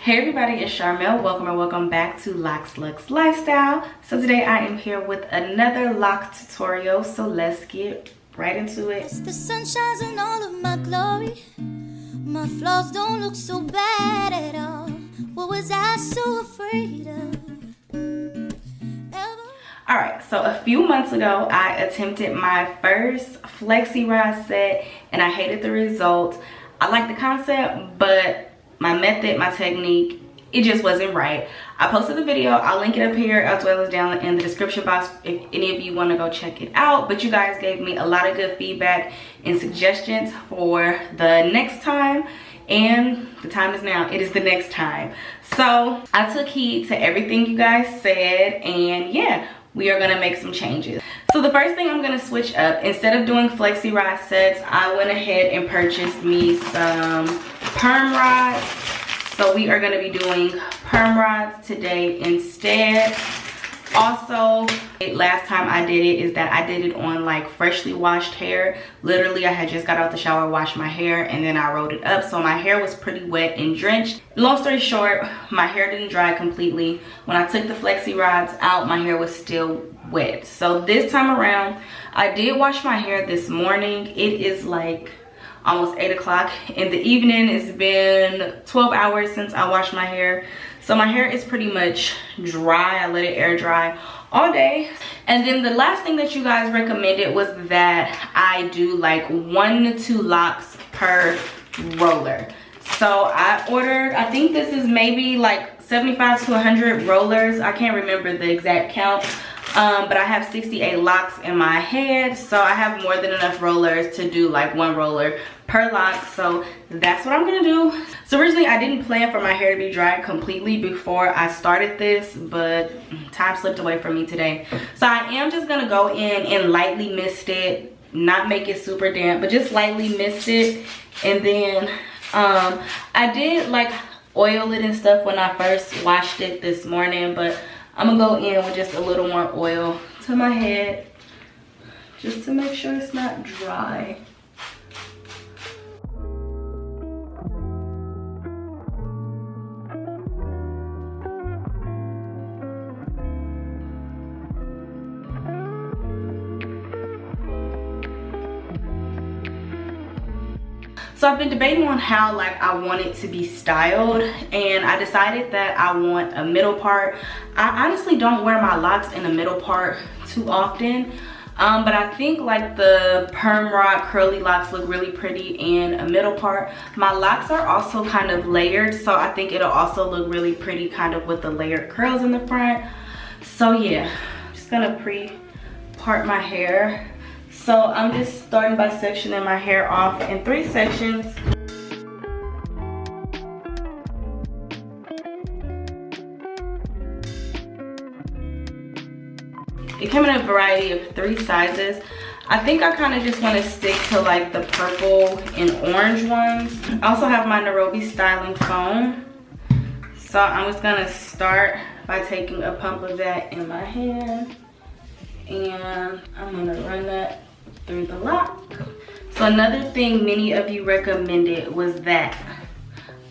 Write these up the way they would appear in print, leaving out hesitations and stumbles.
Hey everybody, it's Sharmel. Welcome or welcome back to Locs Lux Lifestyle. So today I am here with another lock tutorial. So let's get right into it. It's the sun shines in all of my glory. My flaws don't look so bad at all. What was I so afraid of? Alright, so a few months ago I attempted my first flexi rod set and I hated the results. I liked the concept, but my method, my technique, it just wasn't right. I posted the video. I'll link it up here as well as down in the description box if any of you want to go check it out. But you guys gave me a lot of good feedback and suggestions for the next time, and the time is now. It is the next time. So I took heed to everything you guys said, and yeah, we are gonna make some changes. So the first thing I'm gonna switch up, instead of doing flexi rod sets, I went ahead and purchased me some perm rods. So we are gonna be doing perm rods today instead. Also, last time I did it is that I did it on like freshly washed hair. Literally, I had just got out the shower, washed my hair, and then I rolled it up. So my hair was pretty wet and drenched. Long story short, my hair didn't dry completely. When I took the flexi rods out, my hair was still wet. So this time around, I did wash my hair this morning. It is like almost 8 o'clock in the evening. It's been 12 hours since I washed my hair. So my hair is pretty much dry. I let it air dry all day. And then the last thing that you guys recommended was that I do like 1 to 2 locks per roller. So I ordered, I think this is maybe like 75 to 100 rollers. I can't remember the exact count. But I have 68 locks in my head, so I have more than enough rollers to do like 1 roller per lock. So that's what I'm gonna do. So originally I didn't plan for my hair to be dried completely before I started this, but time slipped away from me today. So I am just gonna go in and lightly mist it, not make it super damp, but just lightly mist it. And then I did like oil it and stuff when I first washed it this morning, but I'm gonna go in with just a little more oil to my head just to make sure it's not dry. So I've been debating on how like I want it to be styled, and I decided that I want a middle part. I honestly don't wear my locks in the middle part too often, but I think like the perm rod curly locks look really pretty in a middle part. My locks are also kind of layered, so I think it'll also look really pretty kind of with the layered curls in the front. So yeah, I'm just gonna pre-part my hair. So I'm just starting by sectioning my hair off in 3 sections. It came in a variety of 3 sizes. I think I kind of just want to stick to like the purple and orange ones. I also have my Nairobi styling foam. So I'm just gonna start by taking a pump of that in my hand. And I'm gonna run that through the lock. So another thing many of you recommended was that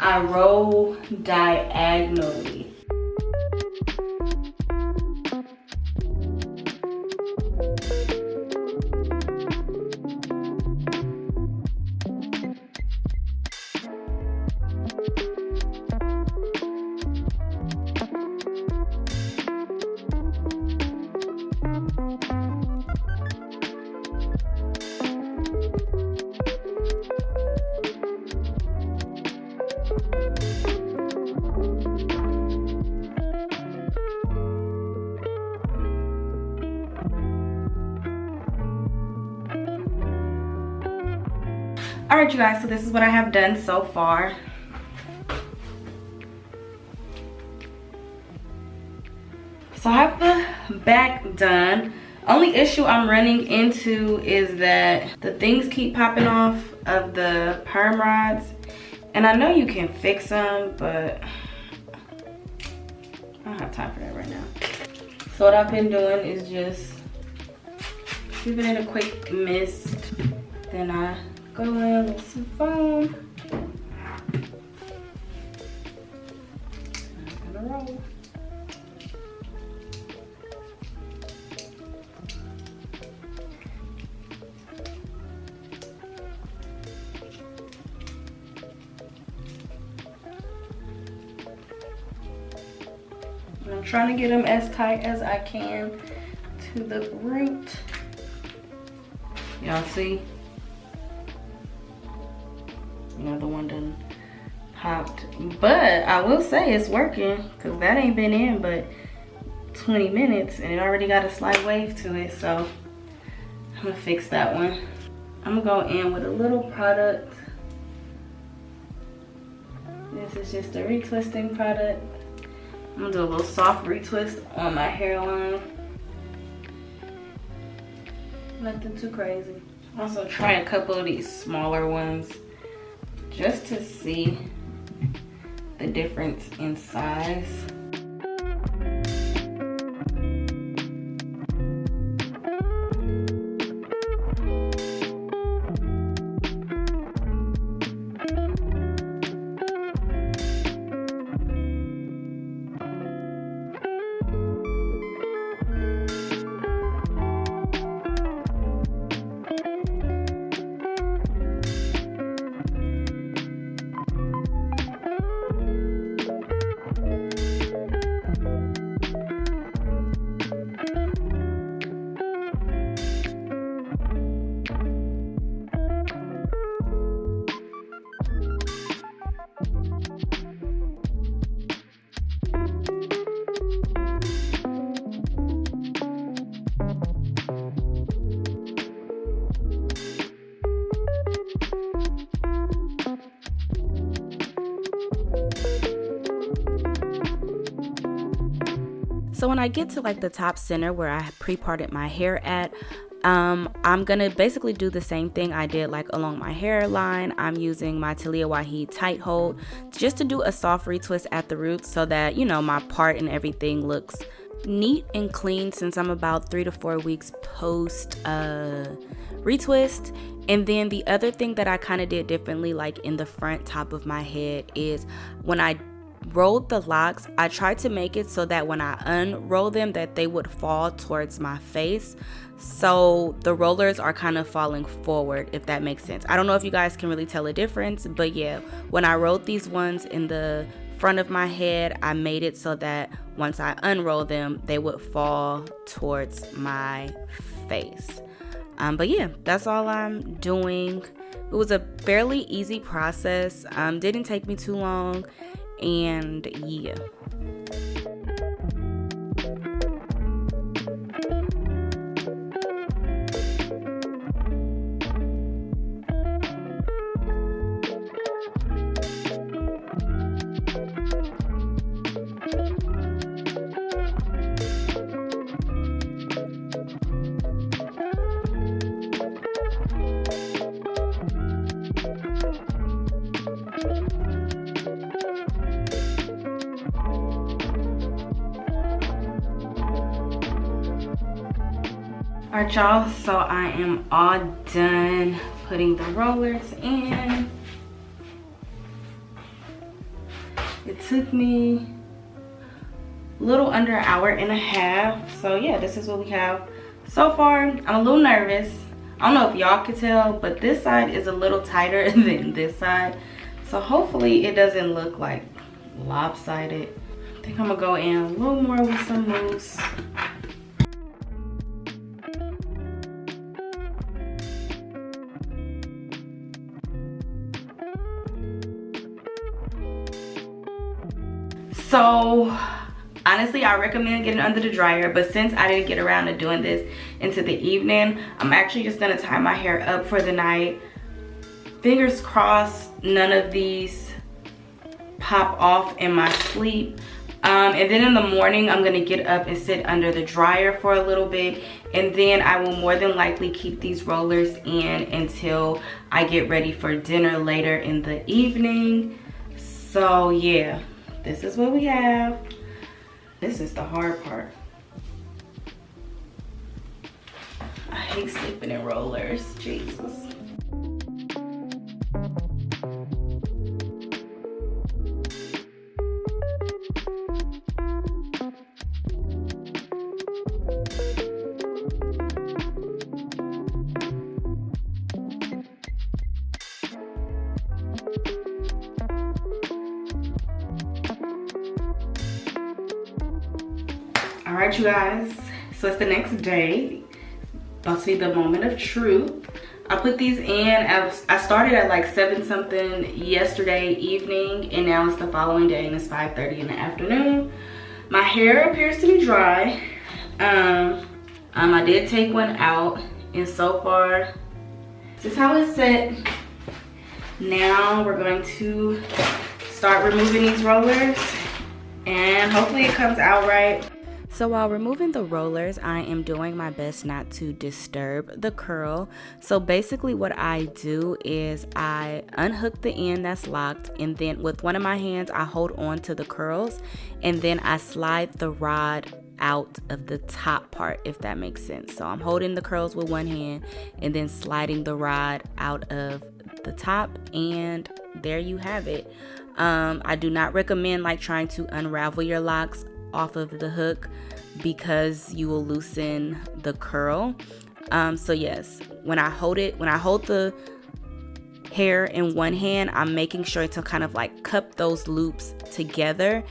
I roll diagonally. Alright you guys, so this is what I have done so far. So I have the back done. Only issue I'm running into is that the things keep popping off of the perm rods. And I know you can fix them, but I don't have time for that right now. So what I've been doing is just giving it a quick mist. Then I go in with some foam. to roll. And I'm trying to get them as tight as I can to the root. Y'all see? Another one done popped. But I will say it's working, because that ain't been in but 20 minutes and it already got a slight wave to it. So I'm gonna fix that one. I'm gonna go in with a little product. This is just a retwisting product. I'm gonna do a little soft retwist on my hairline. Nothing too crazy. Also try a couple of these smaller ones just to see the difference in size. So when I get to like the top center where I pre-parted my hair at, I'm gonna basically do the same thing I did like along my hairline. I'm using my Talia Waheed tight hold just to do a soft retwist at the roots so that, you know, my part and everything looks neat and clean, since I'm about 3 to 4 weeks post retwist. And then the other thing that I kind of did differently, like in the front top of my head, is when I rolled the locks, I tried to make it so that when I unroll them that they would fall towards my face, so the rollers are kind of falling forward, if that makes sense. I don't know if you guys can really tell a difference, but yeah, when I rolled these ones in the front of my head, I made it so that once I unroll them they would fall towards my face. But yeah, that's all I'm doing. It was a fairly easy process, didn't take me too long. And yeah. Alright y'all, so I am all done putting the rollers in. It took me a little under an hour and a half. So yeah, this is what we have so far. I'm a little nervous. I don't know if y'all could tell, but this side is a little tighter than this side. So hopefully it doesn't look like lopsided. I think I'm gonna go in a little more with some mousse. So honestly, I recommend getting under the dryer, but since I didn't get around to doing this into the evening, I'm actually just gonna tie my hair up for the night. Fingers crossed none of these pop off in my sleep. And then in the morning, I'm gonna get up and sit under the dryer for a little bit, and then I will more than likely keep these rollers in until I get ready for dinner later in the evening. So yeah, this is what we have. This is the hard part. I hate sleeping in rollers, Jesus. Alright, you guys, so it's the next day. About to be the moment of truth. I put these in, I started at like 7 something yesterday evening, and now it's the following day and it's 5:30 in the afternoon. My hair appears to be dry. I did take one out, and so far this is how it's set. Now we're going to start removing these rollers, and hopefully it comes out right. So while removing the rollers, I am doing my best not to disturb the curl. So basically what I do is I unhook the end that's locked, and then with one of my hands I hold on to the curls, and then I slide the rod out of the top part, if that makes sense. So I'm holding the curls with one hand and then sliding the rod out of the top, and there you have it. I do not recommend like trying to unravel your locks off of the hook because you will loosen the curl. So yes, when I hold the hair in one hand, I'm making sure to kind of like cup those loops together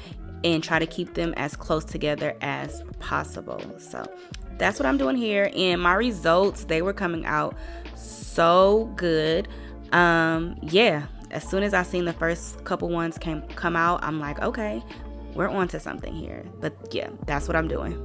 and try to keep them as close together as possible. So that's what I'm doing here, and my results, they were coming out so good. Yeah, as soon as I seen the first couple ones come out, I'm like, okay, we're on to something here. But yeah, that's what I'm doing.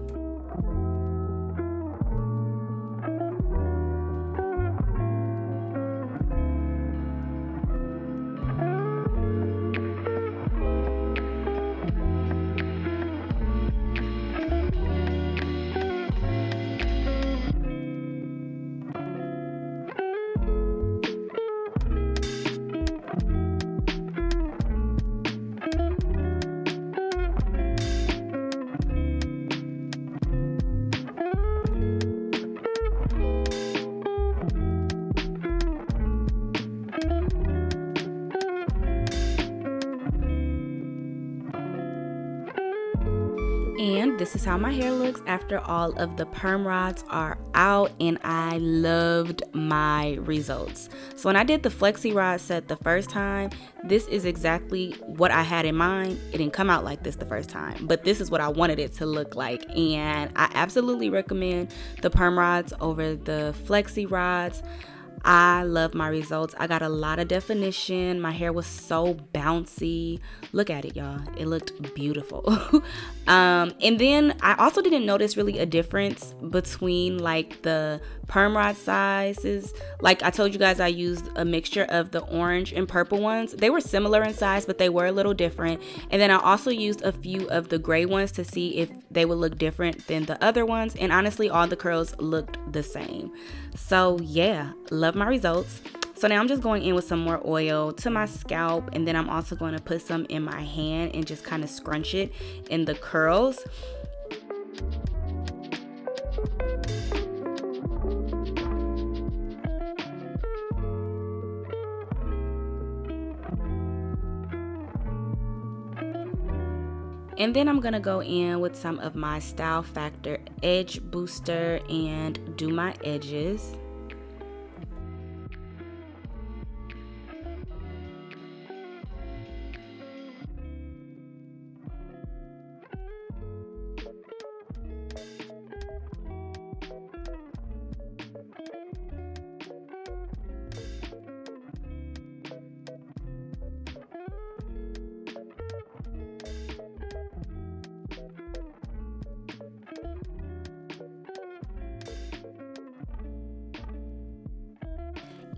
And this is how my hair looks after all of the perm rods are out, and I loved my results. So when I did the flexi rod set the first time, this is exactly what I had in mind. It didn't come out like this the first time, but this is what I wanted it to look like, and I absolutely recommend the perm rods over the flexi rods. I love my results. I got a lot of definition. My hair was so bouncy. Look at it, y'all. It looked beautiful. And then I also didn't notice really a difference between like the perm rod sizes. Like I told you guys, I used a mixture of the orange and purple ones. They were similar in size, but they were a little different. And then I also used a few of the gray ones to see if they would look different than the other ones. And honestly, all the curls looked the same. So yeah, love my results. So now I'm just going in with some more oil to my scalp, and then I'm also going to put some in my hand and just kind of scrunch it in the curls. And then I'm going to go in with some of my Style Factor Edge Booster and do my edges.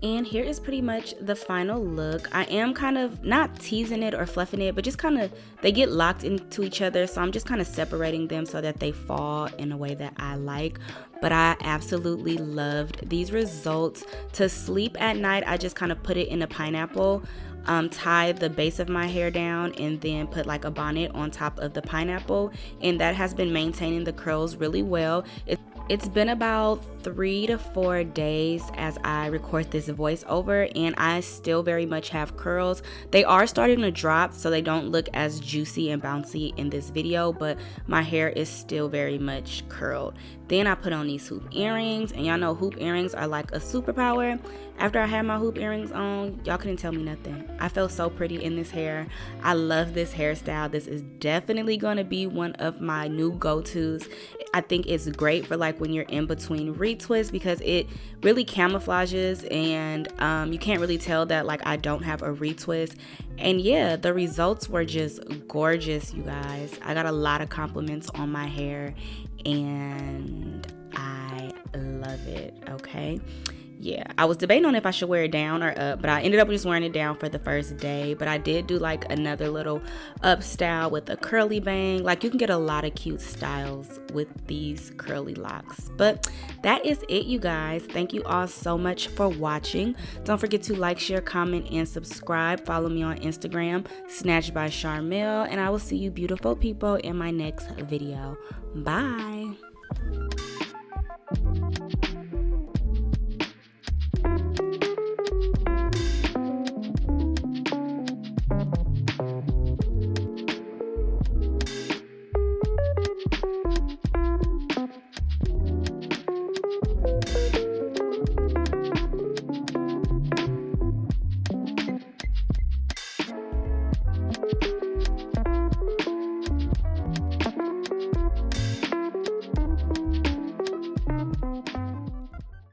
And here is pretty much the final look. I am kind of not teasing it or fluffing it, but just kind of, they get locked into each other. So I'm just kind of separating them so that they fall in a way that I like. But I absolutely loved these results. To sleep at night, I just kind of put it in a pineapple, tie the base of my hair down, and then put like a bonnet on top of the pineapple. And that has been maintaining the curls really well. It's been about 3 to 4 days as I record this voiceover, and I still very much have curls. They are starting to drop, so they don't look as juicy and bouncy in this video, but my hair is still very much curled. Then I put on these hoop earrings, and y'all know hoop earrings are like a superpower. After I had my hoop earrings on, y'all couldn't tell me nothing. I felt so pretty in this hair. I love this hairstyle. This is definitely going to be one of my new go-tos. I think it's great for like when you're in between retwists because it really camouflages, and you can't really tell that like I don't have a retwist. And yeah, the results were just gorgeous, you guys. I got a lot of compliments on my hair and I love it. Okay. Yeah, I was debating on if I should wear it down or up, but I ended up just wearing it down for the first day. But I did do like another little up style with a curly bang. Like you can get a lot of cute styles with these curly locks. But that is it, you guys. Thank you all so much for watching. Don't forget to like, share, comment, and subscribe. Follow me on Instagram, Snatched by Sharmel, and I will see you beautiful people in my next video. Bye.